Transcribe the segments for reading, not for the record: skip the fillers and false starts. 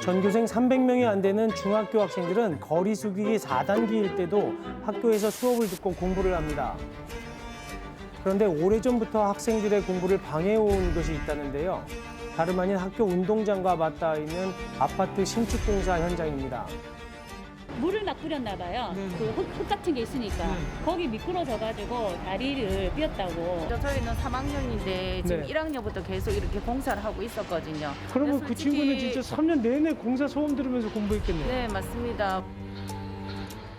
전교생 300명이 안 되는 중학교 학생들은 거리 숙이기 4단계일 때도 학교에서 수업을 듣고 공부를 합니다. 그런데 오래전부터 학생들의 공부를 방해해온 것이 있다는데요. 다름 아닌 학교 운동장과 맞닿아 있는 아파트 신축 공사 현장입니다. 물을 막 뿌렸나 봐요. 네네. 그 흙 같은 게 있으니까 네. 거기 미끄러져가지고 다리를 삐었다고. 저희는 3학년인데 지금 네. 1학년부터 계속 이렇게 공사를 하고 있었거든요. 그러면 근데 그 솔직히- 친구는 진짜 3년 내내 공사 소음 들으면서 공부했겠네요. 네, 맞습니다.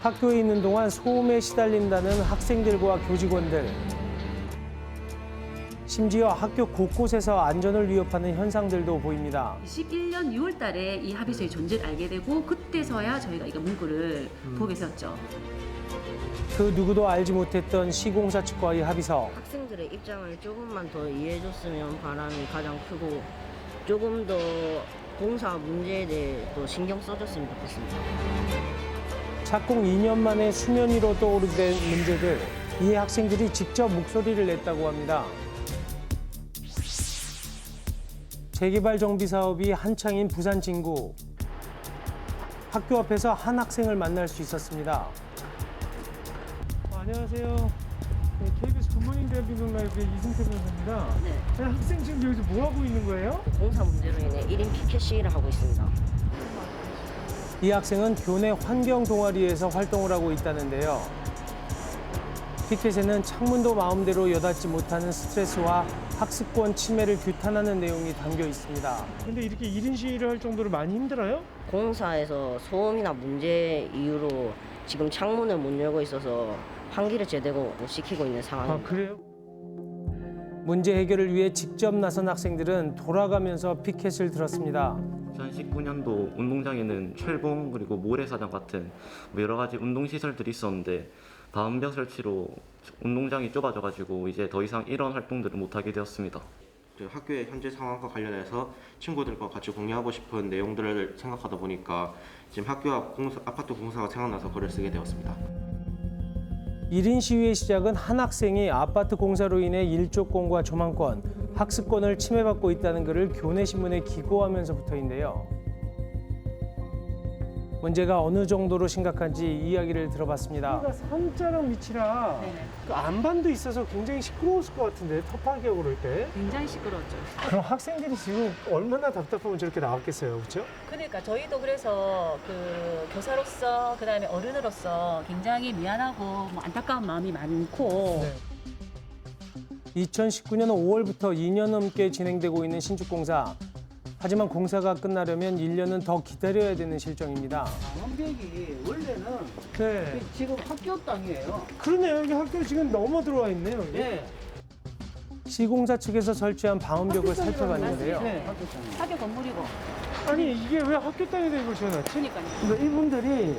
학교에 있는 동안 소음에 시달린다는 학생들과 교직원들. 심지어 학교 곳곳에서 안전을 위협하는 현상들도 보입니다. 21년 6월 달에 이 합의서의 존재를 알게 되고 그때서야 저희가 이거 문구를 보게 되었죠. 그 누구도 알지 못했던 시공사 측과의 합의서. 학생들의 입장을 조금만 더 이해해줬으면 바람이 가장 크고 조금 더 공사 문제에 대해 또 신경 써줬으면 좋겠습니다. 착공 2년 만에 수면 위로 떠오르게 된 문제들. 이 학생들이 직접 목소리를 냈다고 합니다. 재개발 정비 사업이 한창인 부산 진구. 학교 앞에서 한 학생을 만날 수 있었습니다. 안녕하세요. KBS 굿모닝 대한민국 라이브의 이승태 변호사입니다. 네. 학생 지금 여기서 뭐 하고 있는 거예요? 공사 문제로 인해 1인 피켓 시위를 하고 있습니다. 이 학생은 교내 환경 동아리에서 활동을 하고 있다는데요. 피켓에는 창문도 마음대로 여닫지 못하는 스트레스와 학습권 침해를 규탄하는 내용이 담겨 있습니다. 근데 이렇게 1인 시위를 할 정도로 많이 힘들어요? 공사에서 소음이나 문제 이유로 지금 창문을 못 열고 있어서 환기를 제대로 못 시키고 있는 상황입니다. 그래요? 문제 해결을 위해 직접 나선 학생들은 돌아가면서 피켓을 들었습니다. 2019년도 운동장에는 철봉 그리고 모래사장 같은 여러 가지 운동시설들이 있었는데 방음벽 설치로 운동장이 좁아져가지고 이제 더 이상 이런 활동들을 못하게 되었습니다. 학교의 현재 상황과 관련해서 친구들과 같이 공유하고 싶은 내용들을 생각하다 보니까 지금 학교 앞 아파트 공사가 생각나서 글을 쓰게 되었습니다. 1인 시위의 시작은 한 학생이 아파트 공사로 인해 일조권과 조망권, 학습권을 침해받고 있다는 글을 교내신문에 기고하면서부터인데요. 문제가 어느 정도로 심각한지 이야기를 들어봤습니다. 산자랑 위치라 그 안반도 있어서 굉장히 시끄러웠을 것 같은데, 터파기하고 그럴 때. 굉장히 시끄러웠죠. 그럼 학생들이 지금 얼마나 답답하면 저렇게 나왔겠어요, 그렇죠? 그러니까 저희도 그래서 그 교사로서 그다음에 어른으로서 굉장히 미안하고 뭐 안타까운 마음이 많고 2019년 5월부터 2년 넘게 진행되고 있는 신축 공사. 하지만 공사가 끝나려면 1년은 더 기다려야 되는 실정입니다. 방음벽이 원래는 네. 지금 학교 땅이에요. 그러네요. 여기 학교 지금 넘어 들어와 있네요. 여기. 네. 시공사 측에서 설치한 방음벽을 살펴봤는데요. 네, 학교 땅. 학교 건물이고 아니 이게 왜 학교 땅에다 이걸 지어놨지? 그러니까요. 그러니까 이분들이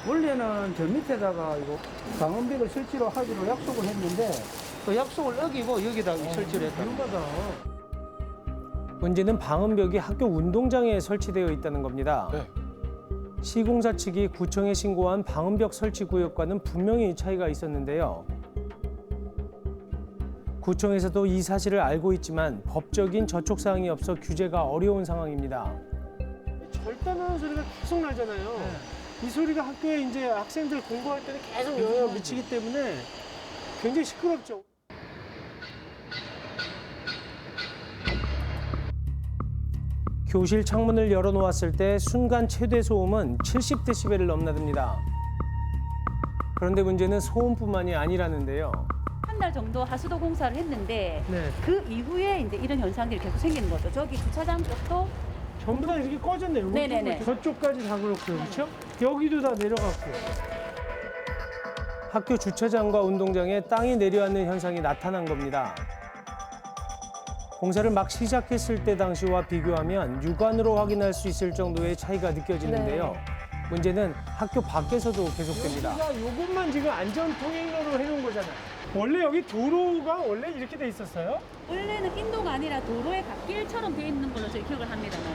원래는 저 밑에다가 이거 방음벽을 설치로 하기로 약속을 했는데 그 약속을 어기고 여기다가 설치를 했다. 위험하다. 문제는 방음벽이 학교 운동장에 설치되어 있다는 겁니다. 시공사 측이 구청에 신고한 방음벽 설치 구역과는 분명히 차이가 있었는데요. 구청에서도 이 사실을 알고 있지만 법적인 저촉 사항이 없어 규제가 어려운 상황입니다. 절단하는 소리가 계속 나잖아요. 이 소리가 학교에 이제 학생들 공부할 때는 계속 영향을 미치기 때문에 굉장히 시끄럽죠. 교실 창문을 열어놓았을 때 순간 최대 소음은 70dB를 넘나듭니다. 그런데 문제는 소음뿐만이 아니라는데요. 한 달 정도 하수도 공사를 했는데 네. 그 이후에 이제 이런 현상들이 계속 생기는 거죠. 저기 주차장 쪽도 전부 다 이렇게 꺼졌네요. 네네네. 저쪽까지 다 그렇고요. 그렇죠? 여기도 다 내려갔고요. 학교 주차장과 운동장에 땅이 내려앉는 현상이 나타난 겁니다. 공사를 막 시작했을 때 당시와 비교하면 육안으로 확인할 수 있을 정도의 차이가 느껴지는데요. 문제는 학교 밖에서도 계속됩니다. 여기가 이것만 지금 안전 통행로로 해놓은 거잖아요. 원래 여기 도로가 원래 이렇게 돼 있었어요? 원래는 인도가 아니라 도로의 갓길처럼 돼 있는 걸로 저희 기억을 합니다만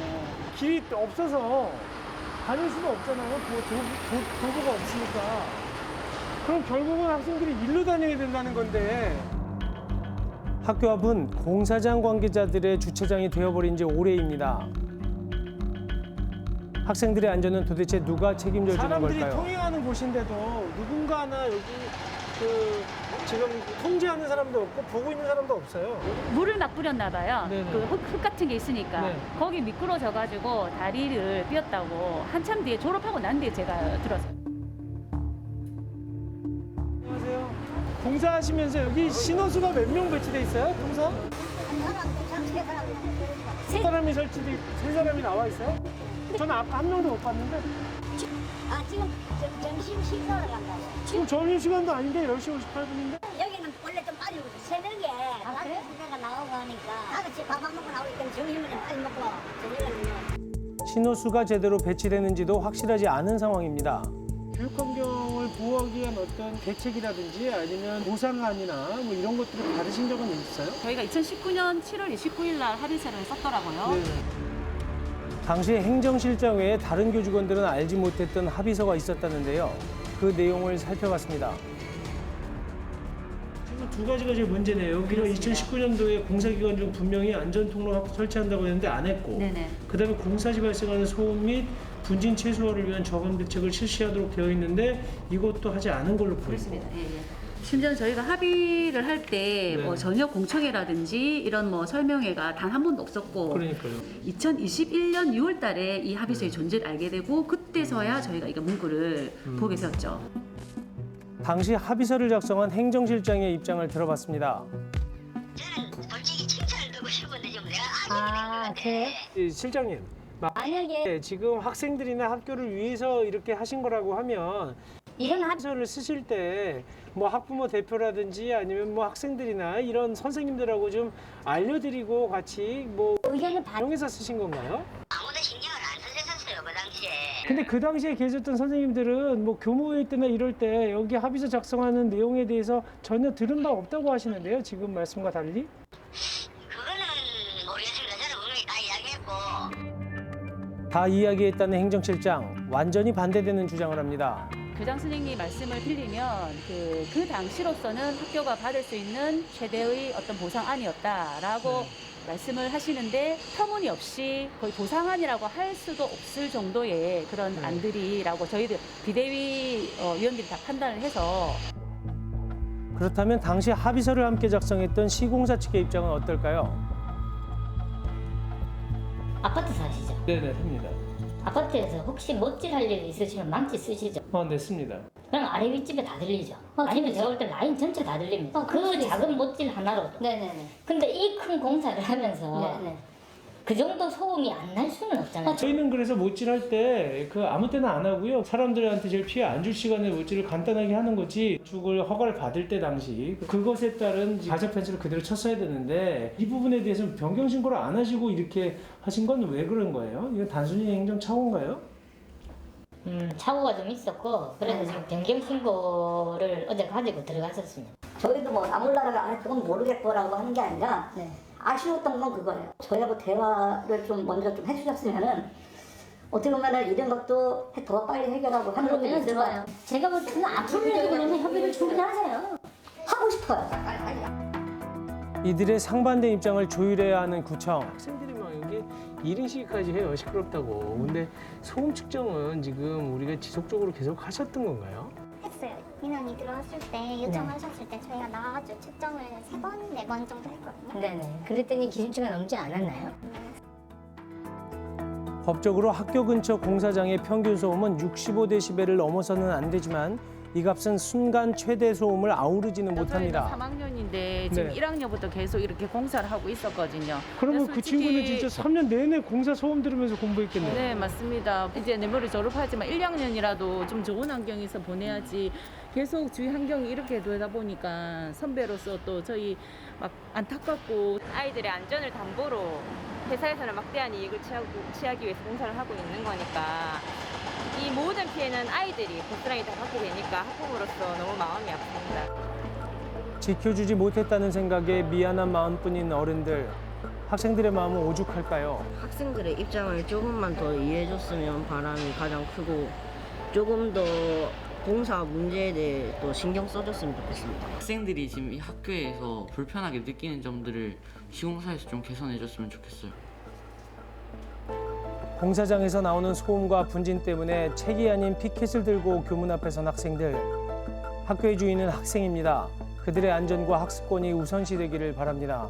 길이 없어서 다닐 수가 없잖아요. 도로가 없으니까. 그럼 결국은 학생들이 일로 다녀야 된다는 건데. 학교 앞은 공사장 관계자들의 주차장이 되어버린 지 오래입니다. 학생들의 안전은 도대체 누가 책임져 주는 사람들이 걸까요? 통행하는 곳인데도 누군가 하나 여기 지금 통제하는 사람도 없고 보고 있는 사람도 없어요. 물을 막 뿌렸나 봐요. 네네. 그 흙 같은 게 있으니까 네. 거기 미끄러져 가지고 다리를 삐었다고 한참 뒤에 졸업하고 난 뒤에 제가 들었어요. 안녕하세요. 공사하시면서 여기 신호수가 몇 명 배치돼 있어요? 공사? 세 사람이 설치돼, 세 사람이 나와 있어요? 저는 아까 한 명도 못 봤는데 지금 점심 식사를 간다고. 지금 점심시간도 아닌데 10시 58분인데? 여기는 원래 좀 빨리 오고 새벽에 그래? 부대가 나오고 하니까 다 같이 밥 안 먹고 나오니까 점심을 좀 빨리 먹고 저녁에는 신호수가 제대로 배치되는지도 확실하지 않은 상황입니다. 교육환경을 보호하기 위한 어떤 대책이라든지 아니면 보상안이나 뭐 이런 것들을 받으신 적은 있어요? 저희가 2019년 7월 29일 날 합의서를 썼더라고요. 네. 당시 행정실장 외에 다른 교직원들은 알지 못했던 합의서가 있었다는데요. 그 내용을 살펴봤습니다. 지금 두 가지가 제일 문제네요. 여기가 2019년도에 공사기관 중 분명히 안전통로 설치한다고 했는데 안 했고, 네네. 그다음에 공사 시 발생하는 소음 및 분진 최소화를 위한 저감 대책을 실시하도록 되어 있는데 이것도 하지 않은 걸로 보입니다. 그렇습니다. 예, 예. 심지어 저희가 합의를 할 때 뭐 네. 저녁 공청회라든지 이런 뭐 설명회가 단 한 번도 없었고 그러니까요. 2021년 6월 달에 이 합의서의 존재를 알게 되고 그때서야 저희가 이거 문구를 보게 되었죠. 당시 합의서를 작성한 행정실장의 입장을 들어봤습니다. 저는 솔직히 칭찬을 듣고 싶은데 좀 내가 그래요? 이 실장님, 만약에 지금 학생들이나 학교를 위해서 이렇게 하신 거라고 하면 이런 합의서를 쓰실 때 뭐 학부모 대표라든지 아니면 뭐 학생들이나 이런 선생님들하고 좀 알려드리고 같이 뭐 의견을 반영해서 쓰신 건가요? 아무도 신경을 안 쓰셨어요 그 당시에. 근데 그 당시에 계셨던 선생님들은 뭐 교무회의 때나 이럴 때 여기 합의서 작성하는 내용에 대해서 전혀 들은 바 없다고 하시는데요. 지금 말씀과 달리? 그거는 모르겠습니다. 저는 분명히 다 이야기했고. 다 이야기했다는 행정실장, 완전히 반대되는 주장을 합니다. 교장 선생님 말씀을 빌리면 그 당시로서는 학교가 받을 수 있는 최대의 어떤 보상안이었다라고 말씀을 하시는데 터무니없이 거의 보상안이라고 할 수도 없을 정도의 그런 안들이라고 저희들 비대위 위원들이 다 판단을 해서. 그렇다면 당시 합의서를 함께 작성했던 시공사 측의 입장은 어떨까요? 아파트 사시죠? 네네, 합니다. 아파트에서 혹시 못질할 일이 있으시면 망치 쓰시죠? 네, 씁니다. 그럼 아래 윗집에 다 들리죠? 아니면 제가 볼 때 라인 전체 다 들립니다. 그 작은 못질 하나로도. 네네네. 근데 이 큰 공사를 하면서 네네. 그 정도 소음이 안 날 수는 없잖아요. 저희는 그래서 못질할 때 아무 때나 안 하고요. 사람들한테 제일 피해 안 줄 시간에 못질을 간단하게 하는 거지. 죽을 허가를 받을 때 당시 그것에 따른 가저 펜스를 그대로 쳤어야 되는데 이 부분에 대해서는 변경 신고를 안 하시고 이렇게 하신 건 왜 그런 거예요? 이건 단순히 행정 착오인가요? 착오가 좀 있었고 그래서 지금 변경 신고를 어제 가지고 들어갔었습니다. 저희도 뭐 나몰라라가 안 했던 건 모르겠고라고 하는 게 아니라 아쉬웠던 건 그거예요. 저희하고 대화를 좀 먼저 좀 해주셨으면은 어떻게 보면은 이런 것도 더 빨리 해결하고 하는 것도 있을 것 같아요. 제가 볼 때는 앞으로라도 그러면 협의를 충분히 하세요. 하고 싶어요. 이들의 상반된 입장을 조율해야 하는 구청. 학생들이 막 여기 1인시까지 해요. 시끄럽다고. 근데 소음 측정은 지금 우리가 지속적으로 계속 하셨던 건가요? 했어요. 민원이 들어왔을 때 요청하셨을 때 저희가 나와가지고 측정을 3번, 4번 정도 했거든요. 네네. 그랬더니 기준치가 넘지 않았나요? 법적으로 학교 근처 공사장의 평균 소음은 65데시벨을 넘어서는 안 되지만 이 값은 순간 최대 소음을 아우르지는 못합니다. 3학년인데 지금 네. 1학년부터 계속 이렇게 공사를 하고 있었거든요. 그러면 근데 그 솔직히- 친구는 진짜 3년 내내 공사 소음 들으면서 공부했겠네요. 네, 맞습니다. 이제 내모레 졸업하지만 1학년이라도 좀 좋은 환경에서 보내야지 계속 주위 환경이 이렇게 되다 보니까 선배로서 또 저희 막 안타깝고 아이들의 안전을 담보로 회사에서는 막대한 이익을 취하기 위해서 공사를 하고 있는 거니까 이 모든 피해는 아이들이 고스란히 다 받게 되니까 학부모로서 너무 마음이 아픕니다. 지켜주지 못했다는 생각에 미안한 마음뿐인 어른들. 학생들의 마음은 오죽할까요? 학생들의 입장을 조금만 더 이해해줬으면 바람이 가장 크고 조금 더 공사 문제에 대해 또 신경 써줬으면 좋겠습니다. 학생들이 지금 이 학교에서 불편하게 느끼는 점들을 시공사에서 좀 개선해줬으면 좋겠어요. 공사장에서 나오는 소음과 분진 때문에 책이 아닌 피켓을 들고 교문 앞에 선 학생들. 학교의 주인은 학생입니다. 그들의 안전과 학습권이 우선시되기를 바랍니다.